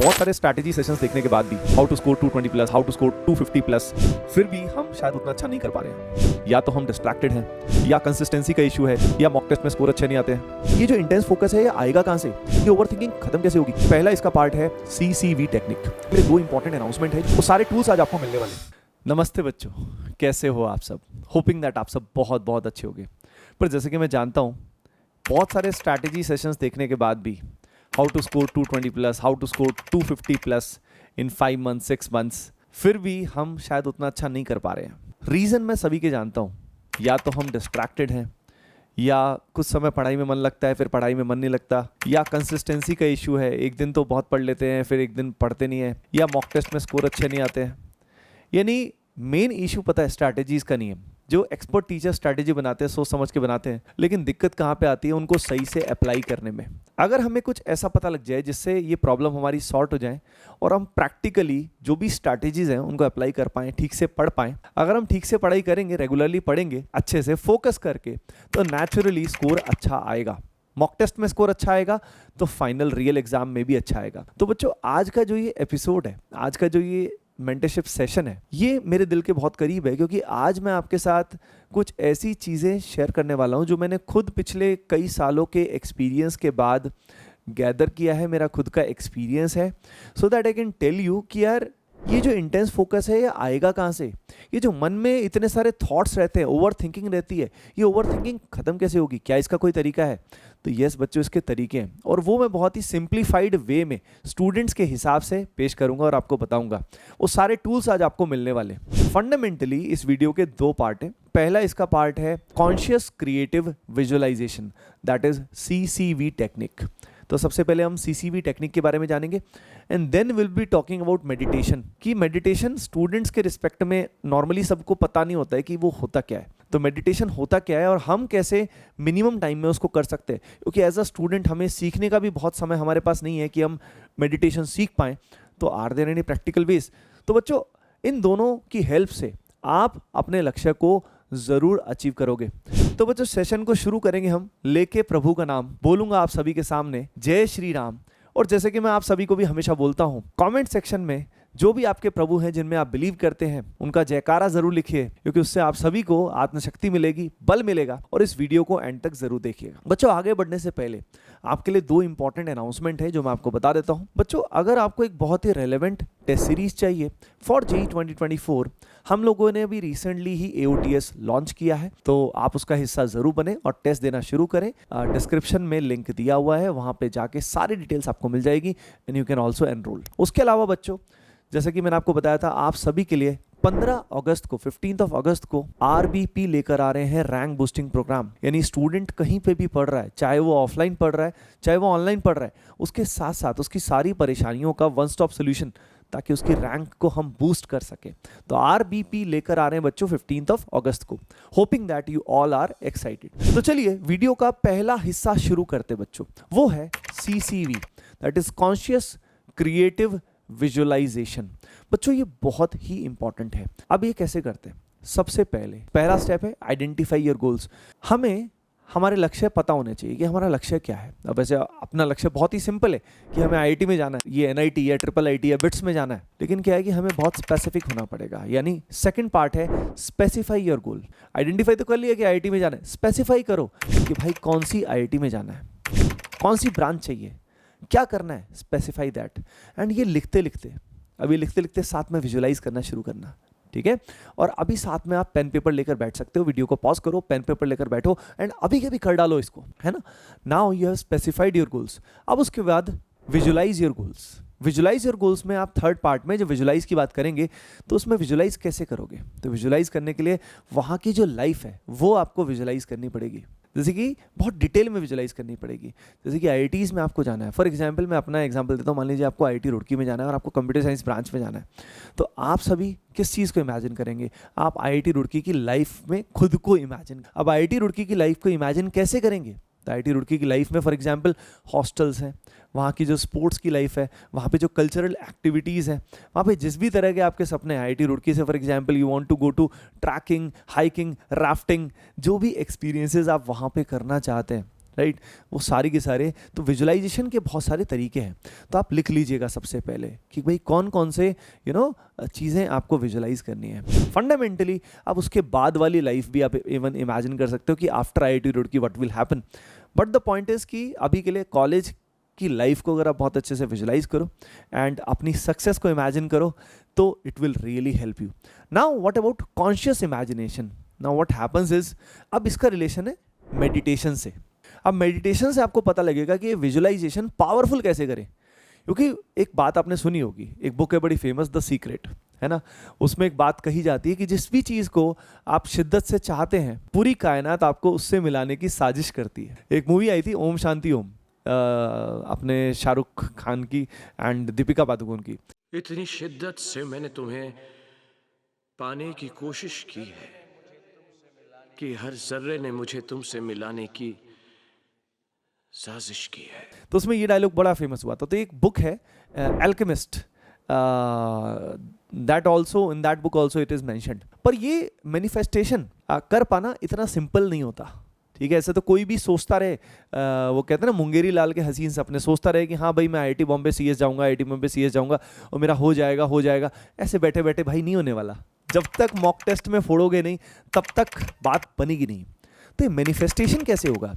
बहुत सारे strategy sessions देखने के बाद भी how to score 220 plus, how to score 250 plus, फिर भी हम शायद उतना अच्छा नहीं कर पा रहे हैं। या तो हम डिस्ट्रैक्टेड हैं, या कंसिस्टेंसी का इशू है, या मॉक टेस्ट में स्कोर अच्छे नहीं आते हैं। ये जो इंटेंस फोकस है ये आएगा कहां से? ये ओवरथिंकिंग खत्म कैसे होगी? पहला इसका पार्ट है CCV टेक्निक। मेरे दो इंपॉर्टेंट अनाउंसमेंट है, वो सारे टूल्स आज आपको मिलने वाले हैं। नमस्ते बच्चों, कैसे हो आप सब? होपिंग दैट आप सब बहुत बहुत अच्छे होंगे। पर जैसे कि मैं जानता हूँ, बहुत सारे स्ट्रैटेजी सेशंस देखने के बाद भी how to score 220 plus, how to score 250 plus in 5 months 6 months, फिर भी हम शायद उतना अच्छा नहीं कर पा रहे हैं। रीज़न मैं सभी के जानता हूँ, या तो हम डिस्ट्रैक्टेड हैं, या कुछ समय पढ़ाई में मन लगता है फिर पढ़ाई में मन नहीं लगता, या कंसिस्टेंसी का इशू है, एक दिन तो बहुत पढ़ लेते हैं फिर एक दिन पढ़ते नहीं है, या मॉक टेस्ट में स्कोर अच्छे नहीं आते हैं। यानी मेन इशू पता है स्ट्रैटेजीज का नहीं है। जो एक्सपर्ट टीचर स्ट्रैटेजी बनाते हैं सोच समझ के बनाते हैं, लेकिन दिक्कत कहाँ पे आती है? उनको सही से अप्लाई करने में। अगर हमें कुछ ऐसा पता लग जाए जिससे ये प्रॉब्लम हमारी सॉर्ट हो जाए और हम प्रैक्टिकली जो भी स्ट्रैटेजीज हैं उनको अप्लाई कर पाएँ, ठीक से पढ़ पाएँ। अगर हम ठीक से पढ़ाई करेंगे, रेगुलरली पढ़ेंगे, अच्छे से फोकस करके, तो नेचुरली स्कोर अच्छा आएगा। मॉक टेस्ट में स्कोर अच्छा आएगा तो फाइनल रियल एग्जाम में भी अच्छा आएगा। तो बच्चों, आज का जो ये एपिसोड है, आज का जो ये मेंटरशिप सेशन है, ये मेरे दिल के बहुत करीब है, क्योंकि आज मैं आपके साथ कुछ ऐसी चीज़ें शेयर करने वाला हूँ जो मैंने खुद पिछले कई सालों के एक्सपीरियंस के बाद गैदर किया है। मेरा खुद का एक्सपीरियंस है, so that I can tell you कि यार ये जो इंटेंस फोकस है ये आएगा कहाँ से? ये जो मन में इतने सारे थॉट्स रहते हैं, ओवर थिंकिंग रहती है, ये ओवर थिंकिंग खत्म कैसे होगी? क्या इसका कोई तरीका है? तो यस बच्चों, इसके तरीके हैं, और वो मैं बहुत ही सिंप्लीफाइड वे में स्टूडेंट्स के हिसाब से पेश करूंगा और आपको बताऊंगा। वो सारे टूल्स आज आपको मिलने वाले। फंडामेंटली इस वीडियो के दो पार्ट हैं। पहला इसका पार्ट है conscious creative visualisation, that is CCV technique. तो सबसे पहले हम CCV टेक्निक के बारे में जानेंगे, and then will be talking about meditation. कि मेडिटेशन स्टूडेंट्स के रिस्पेक्ट में नॉर्मली सबको पता नहीं होता है कि वो होता क्या है। तो मेडिटेशन होता क्या है और हम कैसे मिनिमम टाइम में उसको कर सकते हैं, क्योंकि एज अ स्टूडेंट हमें सीखने का भी बहुत समय हमारे पास नहीं है कि हम मेडिटेशन सीख पाएँ। तो are there any practical ways? तो बच्चों, इन दोनों की हेल्प से आप अपने लक्ष्य को जरूर अचीव करोगे। तो बच्चों, सेशन को शुरू करेंगे हम लेके प्रभु का नाम। बोलूंगा आप सभी के सामने जय श्री राम। और जैसे कि मैं आप सभी को भी हमेशा बोलता हूं, कमेंट सेक्शन में जो भी आपके प्रभु हैं जिनमें आप बिलीव करते हैं उनका जयकारा जरूर लिखिए, क्योंकि उससे आप सभी को आत्मशक्ति मिलेगी, बल मिलेगा। और इस वीडियो को एंड तक जरूर देखिएगा। बच्चों, आगे बढ़ने से पहले आपके लिए दो इंपॉर्टेंट अनाउंसमेंट है जो मैं आपको बता देता हूं। बच्चों, अगर आपको एक बहुत ही रेलेवेंट टेस्ट सीरीज चाहिए फॉर JEE 2024, हम लोगों ने अभी रिसेंटली ही AOTS लॉन्च किया है, तो आप उसका हिस्सा जरूर बने और टेस्ट देना शुरू करें। डिस्क्रिप्शन में लिंक दिया हुआ है, वहां पे जाके सारी डिटेल्स आपको मिल जाएगी, and you can also enrol. उसके अलावा बच्चों, जैसा कि मैंने आपको बताया था, आप सभी के लिए 15 अगस्त को, 15 अगस्त को RBP लेकर आ रहे हैं रैंक बूस्टिंग प्रोग्राम। यानी स्टूडेंट कहीं पे भी पढ़ रहा है, चाहे वो ऑफलाइन पढ़ रहा है चाहे वो ऑनलाइन पढ़ रहा है, उसके साथ साथ उसकी सारी परेशानियों का वन स्टॉप सोल्यूशन, ताकि उसकी रैंक को हम बूस्ट कर सके। तो RBP लेकर आ रहे हैं बच्चों 15 अगस्त को। Hoping that you all are excited. तो चलिए वीडियो का पहला हिस्सा शुरू करते बच्चों। वो है CCV, that is conscious creative visualisation. बच्चों, ये बहुत ही इंपॉर्टेंट है। अब ये कैसे करते हैं? सबसे पहले पहला स्टेप है आइडेंटिफाई योर गोल्स। हमें हमारे लक्ष्य पता होने चाहिए कि हमारा लक्ष्य क्या है। अब वैसे अपना लक्ष्य बहुत ही सिंपल है कि हमें IIT में जाना है, ये NIT या IIIT या BITS में जाना है, लेकिन क्या है कि हमें बहुत स्पेसिफिक होना पड़ेगा। यानी सेकंड पार्ट है स्पेसिफाई योर गोल। आइडेंटिफाई तो कर लिया कि IIT में जाना है, स्पेसिफाई करो कि भाई कौन सी IIT में जाना है, कौन सी ब्रांच चाहिए, क्या करना है, स्पेसिफाई दैट। एंड ये लिखते लिखते साथ में विजुअलाइज करना शुरू करना, ठीक है? और अभी साथ में आप पेन पेपर लेकर बैठ सकते हो। वीडियो को पॉज करो, पेन पेपर लेकर बैठो, एंड अभी के भी कर डालो इसको, है ना? Now you have specified your goals. अब उसके बाद visualise your goals. Visualise your goals में आप थर्ड पार्ट में जब विजुअलाइज की बात करेंगे, तो उसमें विजुअलाइज कैसे करोगे? तो विजुअलाइज करने के लिए वहाँ की जो लाइफ है वो आपको विजुअलाइज करनी पड़ेगी। जैसे कि बहुत डिटेल में विजुअलाइज करनी पड़ेगी। जैसे कि IITs में आपको जाना है, फॉर एग्जांपल मैं अपना एग्जांपल देता हूँ। मान लीजिए आपको IIT रुड़की में जाना है और आपको कंप्यूटर साइंस ब्रांच में जाना है, तो आप सभी किस चीज़ को इमेजिन करेंगे? आप IIT रुड़की की लाइफ में खुद को इमेजिन। अब IIT रुड़की की लाइफ को इमेजिन कैसे करेंगे? तो IIT रुड़की की लाइफ में फॉर एग्जांपल हॉस्टल्स हैं, वहाँ की जो स्पोर्ट्स की लाइफ है, वहाँ पे जो कल्चरल एक्टिविटीज़ हैं, वहाँ पे जिस भी तरह के आपके सपने हैं, IIT रुड़की से for example you want to go to trekking, hiking, rafting, जो भी एक्सपीरियंसेस आप वहाँ पे करना चाहते हैं, राइट, वो सारे के सारे। तो विजुअलाइजेशन के बहुत सारे तरीके हैं, तो आप लिख लीजिएगा सबसे पहले कि भाई कौन कौन से चीज़ें आपको विजुअलाइज करनी है। फंडामेंटली आप उसके बाद वाली लाइफ भी आप इवन इमेजिन कर सकते हो कि after IIT Roorkee what will happen. But the point is कि अभी के लिए कॉलेज की लाइफ को अगर आप बहुत अच्छे से विजुअलाइज करो एंड अपनी सक्सेस को इमेजिन करो तो it will really help you. Now what about conscious imagination? Now what happens is, अब इसका रिलेशन है मेडिटेशन से। अब मेडिटेशन से आपको पता लगेगा कि ये विजुअलाइजेशन पावरफुल कैसे करें, क्योंकि एक बात आपने सुनी होगी, एक बुक है बड़ी फेमस, द सीक्रेट, है ना। उसमें एक बात कही जाती है कि जिस भी चीज़ को आप शिद्दत से चाहते हैं पूरी कायनात आपको उससे मिलाने की साजिश करती है। एक मूवी आई थी ओम शांति ओम, अपने शाहरुख खान की एंड दीपिका पादुकोण की। इतनी शिद्दत से मैंने तुम्हें पाने की कोशिश की है कि हर जर्रे ने मुझे तुमसे मिलाने की साजिश की है। तो उसमें ये डायलॉग बड़ा फेमस हुआ था। तो एक बुक है alchemist, that also in that book also it is mentioned. पर ये मैनिफेस्टेशन कर पाना इतना सिंपल नहीं होता, ठीक है। ऐसे तो कोई भी सोचता रहे, वो कहते हैं ना मुंगेरी लाल के हसीन सपने, सोचता रहे कि हाँ भाई मैं IIT बॉम्बे CS जाऊंगा, IIT बॉम्बे CS जाऊंगा और मेरा हो जाएगा। ऐसे बैठे बैठे भाई नहीं होने वाला। जब तक मॉक टेस्ट में फोड़ोगे नहीं तब तक बात बनेगी नहीं। तो ये मैनिफेस्टेशन कैसे होगा?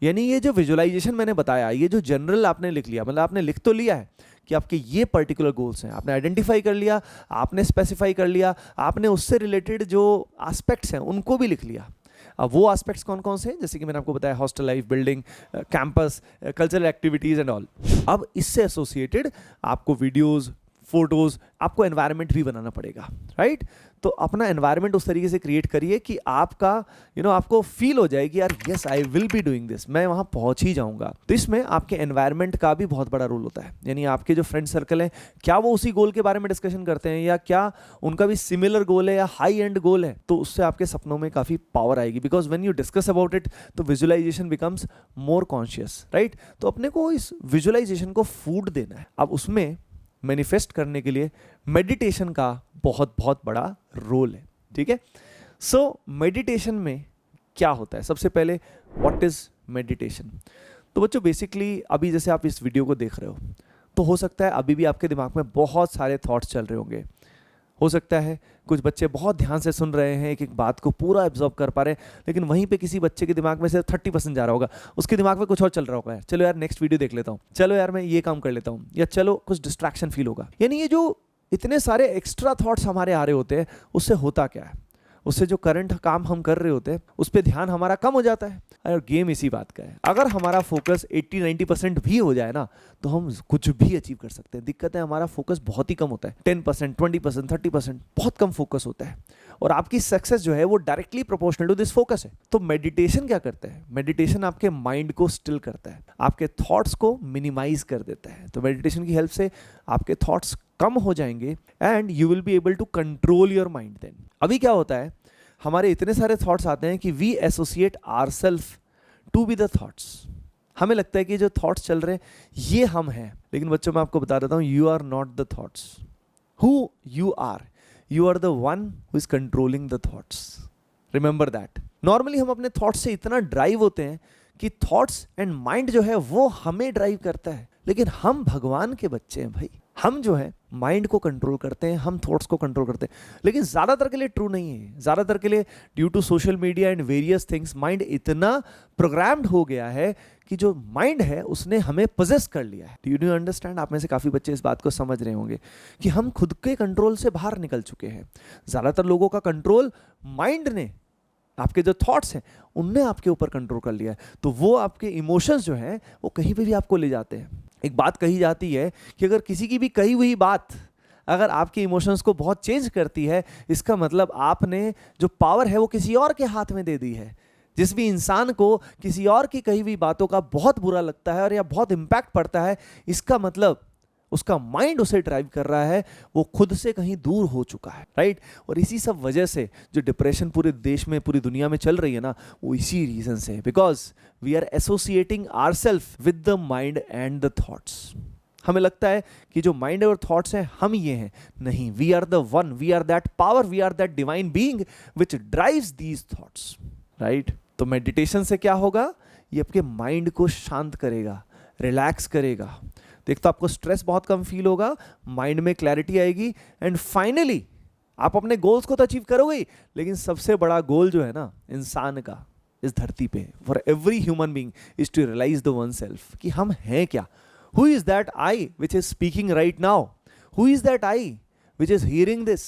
यानी ये जो विजुअलाइजेशन मैंने बताया, ये जो जनरल आपने लिख लिया, मतलब आपने लिख तो लिया है कि आपके ये पर्टिकुलर गोल्स हैं, आपने आइडेंटिफाई कर लिया, आपने स्पेसिफाई कर लिया, आपने उससे रिलेटेड जो एस्पेक्ट्स हैं उनको भी लिख लिया। अब वो एस्पेक्ट्स कौन कौन से हैं, जैसे कि मैंने आपको बताया hostel life, building, campus, cultural activities and all. अब इससे एसोसिएटेड आपको वीडियोज़, फोटोज़, आपको एनवायरनमेंट भी बनाना पड़ेगा, राइट। तो अपना एनवायरनमेंट उस तरीके से क्रिएट करिए कि आपका आपको फील हो जाए कि यार yes I will be doing this, मैं वहाँ पहुँच ही जाऊँगा। तो इसमें आपके एनवायरनमेंट का भी बहुत बड़ा रोल होता है। यानी आपके जो फ्रेंड सर्कल हैं, क्या वो उसी गोल के बारे में डिस्कशन करते हैं या क्या उनका भी सिमिलर गोल है या हाई एंड गोल है, तो उससे आपके सपनों में काफ़ी पावर आएगी। Because when you discuss about it तो visualisation becomes more conscious, right. तो अपने को इस विजुअलाइजेशन को फूड देना है। अब उसमें मैनिफेस्ट करने के लिए मेडिटेशन का बहुत बहुत बड़ा रोल है, ठीक है। सो मेडिटेशन में क्या होता है? सबसे पहले व्हाट इज मेडिटेशन? तो बच्चों बेसिकली अभी जैसे आप इस वीडियो को देख रहे हो तो हो सकता है अभी भी आपके दिमाग में बहुत सारे थॉट्स चल रहे होंगे। हो सकता है कुछ बच्चे बहुत ध्यान से सुन रहे हैं, एक एक बात को पूरा एब्जॉर्ब कर पा रहे हैं, लेकिन वहीं पे किसी बच्चे के दिमाग में से 30% जा रहा होगा, उसके दिमाग में कुछ और चल रहा होगा, चलो यार नेक्स्ट वीडियो देख लेता हूँ, चलो यार मैं ये काम कर लेता हूँ, या चलो कुछ डिस्ट्रैक्शन फील होगा। यानी ये जो इतने सारे एक्स्ट्रा थॉट्स हमारे आ रहे होते हैं, उससे होता क्या है? उससे जो करंट काम हम कर रहे होते हैं उस पर ध्यान हमारा कम हो जाता है। और गेम इसी बात का है, अगर हमारा फोकस 80-90% भी हो जाए ना तो हम कुछ भी अचीव कर सकते हैं। दिक्कत है हमारा फोकस बहुत ही कम होता है, 10%, 20%, 30%, बहुत कम फोकस होता है, और आपकी सक्सेस जो है वो directly proportional to this focus है। तो मेडिटेशन क्या करता है? मेडिटेशन आपके माइंड को स्टिल करता है, आपके थॉट्स को मिनिमाइज कर देता है। तो मेडिटेशन की हेल्प से आपके थॉट्स कम हो जाएंगे and you will be able to control your mind. Then अभी क्या होता है, हमारे इतने सारे थॉट्स आते हैं कि we associate ourselves to be the thoughts. हमें लगता है कि जो थॉट्स चल रहे हैं ये हम हैं, लेकिन बच्चों मैं आपको बता देता हूँ, you are not the thoughts. Who you are the one who is controlling the thoughts. Remember that. Normally हम अपने थॉट्स से इतना ड्राइव होते हैं कि थॉट्स एंड माइंड जो है वो हमें ड्राइव करता है, लेकिन हम भगवान के बच्चे हैं भाई। हम जो है माइंड को कंट्रोल करते हैं, हम थॉट्स को कंट्रोल करते हैं, लेकिन ज़्यादातर के लिए ट्रू नहीं है। ज़्यादातर के लिए due to social media and various things mind इतना प्रोग्राम्ड हो गया है कि जो माइंड है उसने हमें पोजेस कर लिया है। Do you understand? आप में से काफ़ी बच्चे इस बात को समझ रहे होंगे कि हम खुद के कंट्रोल से बाहर निकल चुके हैं। ज़्यादातर लोगों का कंट्रोल माइंड ने, आपके जो थॉट्स हैं उनने आपके ऊपर कंट्रोल कर लिया है। तो वो आपके इमोशंस जो हैं वो कहीं पे भी आपको ले जाते हैं। एक बात कही जाती है कि अगर किसी की भी कही हुई बात अगर आपके इमोशंस को बहुत चेंज करती है, इसका मतलब आपने जो पावर है वो किसी और के हाथ में दे दी है। जिस भी इंसान को किसी और की कही हुई बातों का बहुत बुरा लगता है और या बहुत इम्पैक्ट पड़ता है, इसका मतलब उसका माइंड उसे ड्राइव कर रहा है, वो खुद से कहीं दूर हो चुका है, राइट। और इसी सब वजह से जो डिप्रेशन पूरे देश में, पूरी दुनिया में चल रही है ना, वो इसी रीजन से है, because we are associating ourselves with the mind and the thoughts. हमें लगता है कि जो माइंड और थॉट्स हैं हम ये हैं, नहीं, we are the one, we are that power, we are that divine being which drives these thoughts, right. तो मेडिटेशन से क्या होगा? ये आपके माइंड को शांत करेगा, रिलैक्स करेगा। तो एक तो आपको स्ट्रेस बहुत कम फील होगा, माइंड में क्लैरिटी आएगी, एंड फाइनली आप अपने गोल्स को तो अचीव करोगे ही, लेकिन सबसे बड़ा गोल जो है ना इंसान का इस धरती पे, for every human being, is to realise the one self कि हम हैं क्या। Who is that I which is speaking right now? Who is that I which is hearing this?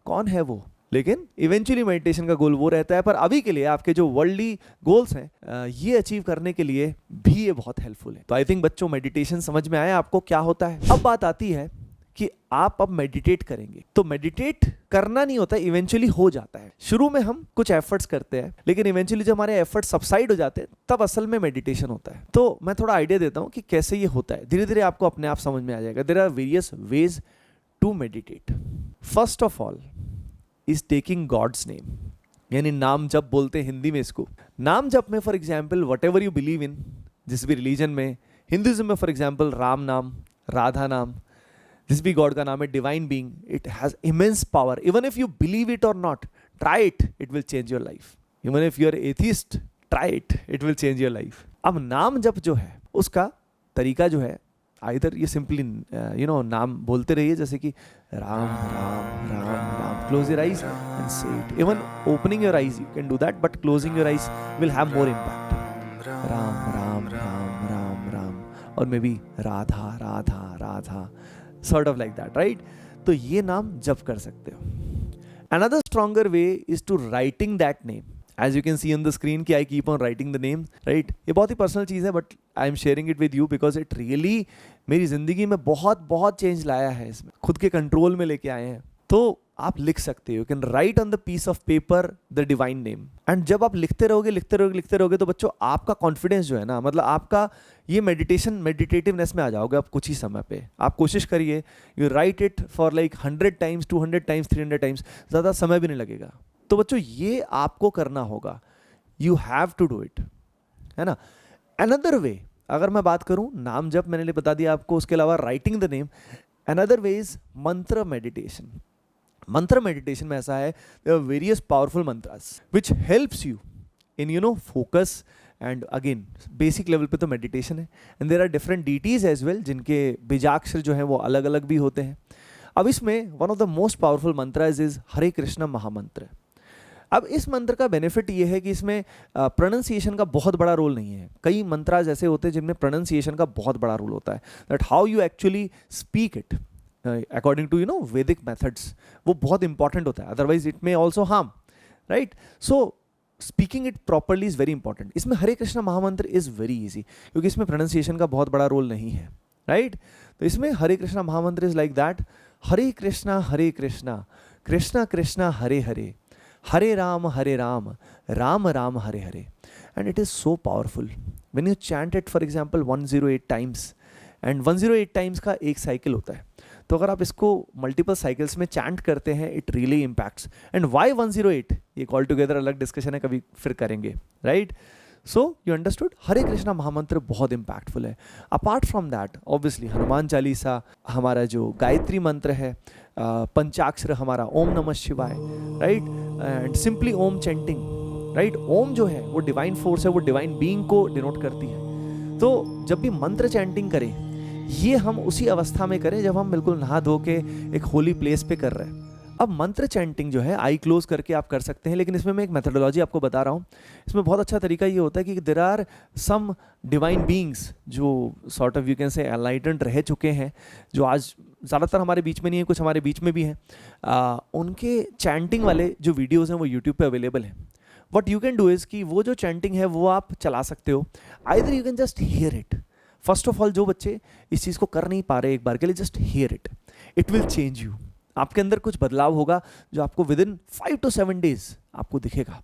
कौन है वो? लेकिन इवेंचुअली मेडिटेशन का गोल वो रहता है, पर अभी के लिए आपके जो वर्ल्डली गोल्स हैं ये अचीव करने के लिए भी ये बहुत हेल्पफुल है। तो आई थिंक बच्चों मेडिटेशन समझ में आया आपको क्या होता है। अब बात आती है कि आप अब मेडिटेट करेंगे, तो मेडिटेट करना नहीं होता, इवेंचुअली हो जाता है। शुरू में हम कुछ एफर्ट्स करते हैं, लेकिन इवेंचुअली जब हमारे एफर्ट्स सबसाइड हो जाते हैं तब असल में मेडिटेशन होता है। तो मैं थोड़ा आइडिया देता हूं कि कैसे ये होता है, धीरे धीरे आपको अपने आप समझ में आ जाएगा। There are various ways to meditate. First of all is taking God's name, यानी नाम जप बोलते हैं हिंदी में इसको। नाम जप में for example what ever you believe इन, जिस भी रिलीजन में, हिंदुइज्म में फॉर एग्जाम्पल राम नाम, राधा नाम, जिस भी गॉड का नाम है, divine being, it has immense power. Even if you believe it और not, try it, it will change your life. Even if you are atheist, try it, it will change your life. अब नाम जप जो है उसका तरीका जो है, आइदर ये सिंपली नाम बोलते रहिए, जैसे कि Ram Ram Ram Ram, close your eyes and say it. Even opening your eyes you can do that, but closing your eyes will have more impact. Ram Ram Ram Ram Ram, और maybe Radha Radha Radha, sort of like that, right? तो ये नाम जप कर सकते हो। Another stronger way is to writing that name. As you can see on the screen कि I keep on writing the name, right? ये बहुत ही पर्सनल चीज़ है, but I am sharing it with you because it really मेरी ज़िंदगी में बहुत बहुत change लाया है। इसमें खुद के कंट्रोल में लेके आए हैं। तो आप लिख सकते हो, you can write on the piece of paper the divine name, and जब आप लिखते रहोगे तो बच्चों आपका कॉन्फिडेंस जो है ना, मतलब आपका ये मेडिटेटिवनेस में आ जाओगे आप कुछ ही समय पे। आप कोशिश करिए, you right it for like 100 times, 200 times, 300 times, ज़्यादा समय भी नहीं लगेगा। तो बच्चों ये आपको करना होगा, you have to do it, है ना। अनदर वे, अगर मैं बात करूं नाम जप मैंने बता दिया आपको, उसके अलावा writing the name, another way is mantra meditation. Mantra meditation में ऐसा है, various powerful mantras which helps you in focus, and again basic level पे तो मेडिटेशन है, and there are different deities as well, जिनके बीजाक्षर जो है वो अलग अलग भी होते हैं। अब इसमें one of the most powerful mantras is Hare Krishna mahamantra. अब इस मंत्र का बेनिफिट ये है कि इसमें प्रोनाउंसिएशन का बहुत बड़ा रोल नहीं है। कई मंत्रास ऐसे होते हैं जिनमें प्रोनाउंसिएशन का बहुत बड़ा रोल होता है, that how you actually speak it according to Vedic methods, वो बहुत इंपॉर्टेंट होता है, otherwise it may also harm, right. So speaking it properly is very important. इसमें हरे कृष्णा महामंत्र इज वेरी इजी, क्योंकि इसमें प्रोनाउंसिएशन का बहुत बड़ा रोल नहीं है, राइट। तो इसमें हरे कृष्णा महामंत्र is like that, Hare Krishna Krishna Krishna Hare Hare, Hare Ram Ram Ram Hare Hare. And it is so powerful when you chant it for example 108 times, and 108 times का एक साइकिल होता है। तो अगर आप इसको मल्टीपल साइकिल्स में चैंट करते हैं, it really impacts. And why 108, एक ऑल टुगेदर अलग डिस्कशन है, कभी फिर करेंगे, राइट। सो यू अंडरस्टूड, हरे कृष्णा महामंत्र बहुत इंपैक्टफुल है। Apart from that obviously Hanuman Chalisa, हमारा जो गायत्री मंत्र है, पंचाक्षर हमारा Om Namah Shivaya, right, and simply Om chanting, right. Om जो है वो डिवाइन फोर्स है, वो डिवाइन बीइंग को डिनोट करती है। तो जब भी मंत्र चैंटिंग करें, ये हम उसी अवस्था में करें जब हम बिल्कुल नहा धो के एक होली प्लेस पे कर रहे हैं। अब मंत्र चैंटिंग जो है आई क्लोज करके आप कर सकते हैं, लेकिन इसमें मैं एक मेथडोलॉजी आपको बता रहा हूँ। इसमें बहुत अच्छा तरीका ये होता है कि there are some divine beings जो sort of you can say enlightened रह चुके हैं, जो आज ज़्यादातर हमारे बीच में नहीं है, कुछ हमारे बीच में भी हैं। उनके चैंटिंग वाले जो वीडियोज़ हैं वो यूट्यूब पे अवेलेबल हैं। What you can do is कि वो जो चैंटिंग है वो आप चला सकते हो, either you can just here it. First of all जो बच्चे इस चीज़ को कर नहीं पा रहे, एक बार के लिए just here it, it will change you. आपके अंदर कुछ बदलाव होगा जो आपको विद इन 5 to 7 days आपको दिखेगा।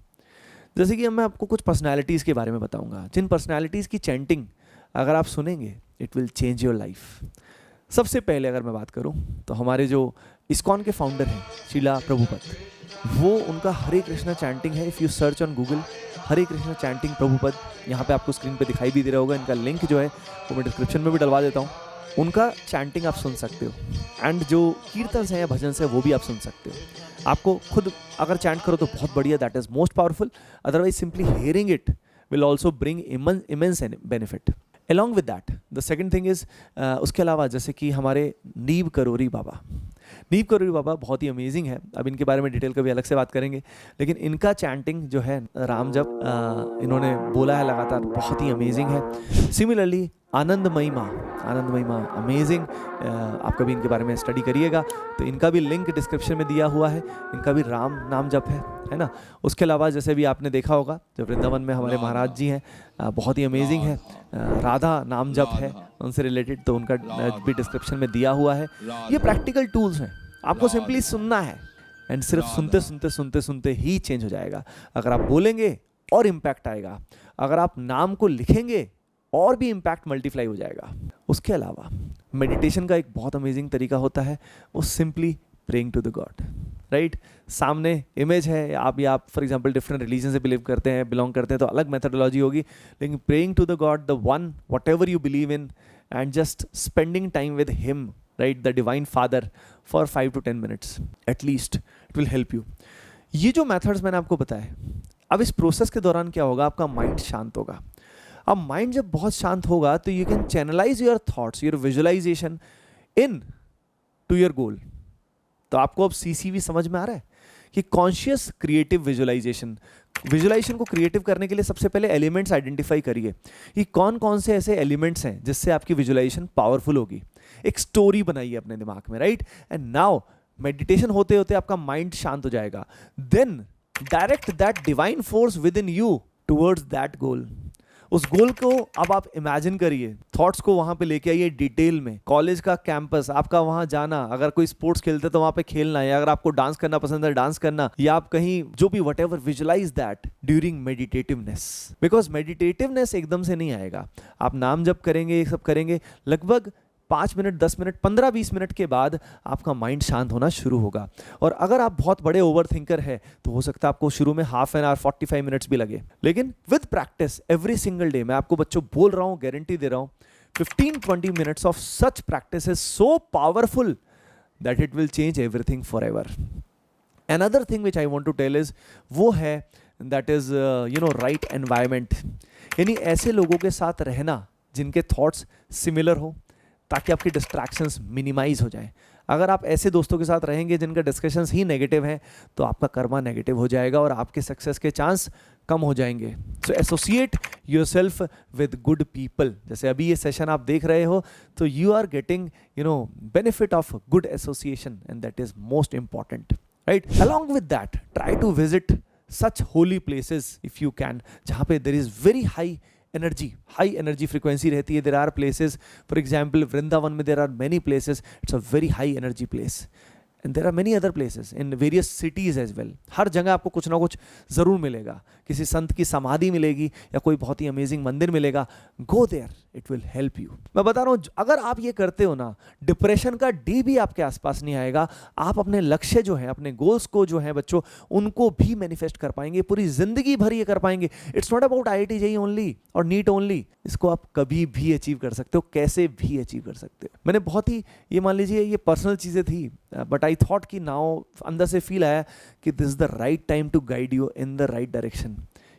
जैसे कि मैं आपको कुछ पर्सनैलिटीज़ के बारे में बताऊंगा, जिन पर्सनैलिटीज़ की चैंटिंग अगर आप सुनेंगे it will change your life. सबसे पहले अगर मैं बात करूं तो हमारे जो इस्कॉन के फाउंडर हैं श्रीला प्रभुपद, वो उनका हरे कृष्णा चैंटिंग है। If you search on Google Hare Krishna chanting Prabhupada, यहाँ पे आपको स्क्रीन पे दिखाई भी दे रहा होगा, इनका लिंक जो है वो मैं डिस्क्रिप्शन में भी डलवा देता हूँ। उनका चैंटिंग आप सुन सकते हो, एंड जो कीर्तन हैं या भजन हैं वो भी आप सुन सकते हो। आपको खुद अगर चैंट करो तो बहुत बढ़िया, that is most powerful. Otherwise simply hearing it will also bring immense benefit. Along with that, the second thing is उसके अलावा जैसे कि हमारे नीब करोरी बाबा बहुत ही अमेजिंग है. अब इनके बारे में डिटेल कभी अलग से बात करेंगे, लेकिन इनका चैंटिंग जो है राम जप इन्होंने बोला है लगातार, बहुत ही अमेजिंग है. सिमिलरली आनंदमयी माँ अमेजिंग, आप कभी इनके बारे में स्टडी करिएगा तो इनका भी लिंक डिस्क्रिप्शन में दिया हुआ है. इनका भी राम नाम जप है ना. उसके अलावा जैसे भी आपने देखा होगा जो वृंदावन में हमारे महाराज जी हैं, बहुत ही अमेजिंग है. राधा नाम जप है उनसे रिलेटेड, तो उनका भी डिस्क्रिप्शन में दिया हुआ है. ये प्रैक्टिकल टूल्स हैं, आपको सिंपली सुनना है एंड सिर्फ सुनते ही चेंज हो जाएगा. अगर आप बोलेंगे और इम्पैक्ट आएगा, अगर आप नाम को लिखेंगे और भी इम्पैक्ट मल्टीप्लाई हो जाएगा. उसके अलावा मेडिटेशन का एक बहुत अमेजिंग तरीका होता है, वो simply praying to the God. Right, सामने इमेज है, आप फॉर एग्जांपल डिफरेंट रिलीजन से बिलोंग करते हैं तो अलग मेथोडोलॉजी होगी, लेकिन praying to the God, the one whatever you believe in, and just spending time with him, right, the divine father, for 5 to 10 minutes at least, it will help you. ये जो methods मैंने आपको बताए, अब इस process के दौरान क्या होगा, आपका माइंड शांत होगा. अब माइंड जब बहुत शांत होगा तो you can channelise your thoughts, your visualisation into your goal. तो आपको अब CCV समझ में आ रहा है कि कॉन्शियस क्रिएटिव विजुअलाइजेशन को क्रिएटिव करने के लिए सबसे पहले एलिमेंट्स आइडेंटिफाई करिए कि कौन कौन से ऐसे एलिमेंट्स हैं जिससे आपकी विजुअलाइजेशन पावरफुल होगी. एक स्टोरी बनाइए अपने दिमाग में, राइट. एंड नाउ मेडिटेशन होते होते आपका माइंड शांत हो जाएगा. Then direct that divine force within you towards that goal. उस गोल को अब आप इमेजिन करिए, थॉट्स को वहां पे लेके आइए डिटेल में. कॉलेज का कैंपस, आपका वहां जाना, अगर कोई स्पोर्ट्स खेलते तो वहां पे खेलना, या अगर आपको डांस करना पसंद है डांस करना, या आप कहीं जो भी whatever, visualise that during meditativeness. Because meditativeness एकदम से नहीं आएगा. आप नाम जप करेंगे, ये सब करेंगे, लगभग 5 मिनट, 10 मिनट, 15-20 मिनट के बाद आपका माइंड शांत होना शुरू होगा. और अगर आप बहुत बड़े ओवर थिंकर है तो हो सकता है आपको शुरू में हाफ एन आवर, 45 मिनट्स भी लगे, लेकिन with practice every single day, मैं आपको बच्चों बोल रहा हूं, गारंटी दे रहा हूं, 15-20 minutes of such practice is so powerful that it will change everything forever. Another thing which I want to tell is, वो है दैट इज राइट एनवायरमेंट. यानी ऐसे लोगों के साथ रहना जिनके थॉट्स सिमिलर हो, ताकि आपकी डिस्ट्रैक्शंस मिनिमाइज हो जाए. अगर आप ऐसे दोस्तों के साथ रहेंगे जिनका डिस्कशंस ही नेगेटिव हैं, तो आपका कर्मा नेगेटिव हो जाएगा और आपके सक्सेस के चांस कम हो जाएंगे. So associate yourself with good people. जैसे अभी ये सेशन आप देख रहे हो, तो you are getting benefit of good association, and that is most important, right. Along with that, try to visit such holy places if you can, जहाँ पे there is very high energy frequency रहती है. there are places, for example Vrindavan में there are many places, it's a very high energy place, and there are many other places in various cities as well. हर जगह आपको कुछ ना कुछ जरूर मिलेगा. किसी संत की समाधि मिलेगी या कोई बहुत ही अमेजिंग मंदिर मिलेगा. Go there, it will help you. मैं बता रहा हूँ, अगर आप ये करते हो ना, डिप्रेशन का डी भी आपके आसपास नहीं आएगा. आप अपने लक्ष्य जो है, अपने गोल्स को जो है बच्चों, उनको भी मैनिफेस्ट कर पाएंगे, पूरी जिंदगी भर ये कर पाएंगे. It's not about IIT JEE only और नीट ओनली. इसको आप कभी भी अचीव कर सकते हो, कैसे भी अचीव कर सकते हो. मैंने बहुत ही, ये मान लीजिए ये पर्सनल चीज़ें थी, बट आई थॉट कि नाउ अंदर से फील आया कि this is the right time to guide you in the right direction,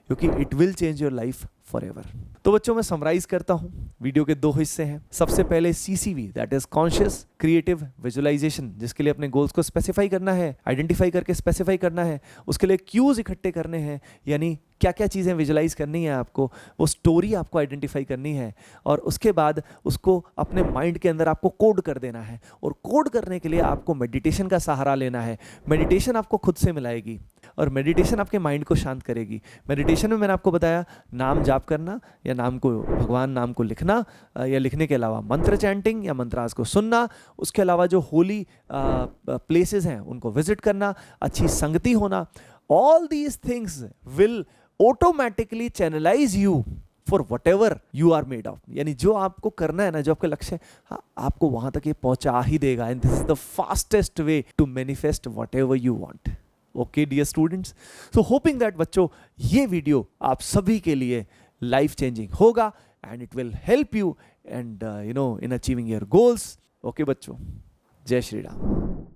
क्योंकि it will change your life forever. तो बच्चों मैं समराइज करता हूं. वीडियो के 2 हिस्से हैं. सबसे पहले CCV, that is conscious creative visualisation, जिसके लिए अपने गोल्स को स्पेसिफाई करना है, आइडेंटिफाई करके स्पेसिफाई करना है. उसके लिए क्यूज इकट्ठे करने हैं, यानी क्या क्या चीज़ें विजुअलाइज करनी है आपको, वो स्टोरी आपको आइडेंटिफाई करनी है, और उसके बाद उसको अपने माइंड के अंदर आपको कोड कर देना है. और कोड करने के लिए आपको मेडिटेशन का सहारा लेना है. मेडिटेशन आपको खुद से मिलाएगी और मेडिटेशन आपके माइंड को शांत करेगी. मेडिटेशन में मैंने आपको बताया नाम जाप करना, या नाम को, भगवान नाम को लिखना, या लिखने के अलावा मंत्र चैंटिंग या मंत्रास को सुनना. उसके अलावा जो होली प्लेसेस हैं उनको विजिट करना, अच्छी संगति होना. All these things will automatically channelise you for whatever you are made of. यानी जो आपको करना है ना, जो आपका लक्ष्य है, हाँ, आपको वहां तक ये पहुंचा ही देगा. And this is the fastest way to manifest whatever you want. Okay dear students, so hoping that बच्चों ये वीडियो आप सभी के लिए लाइफ चेंजिंग होगा, and it will help you and in achieving your goals. Okay बच्चों, जय श्री राम.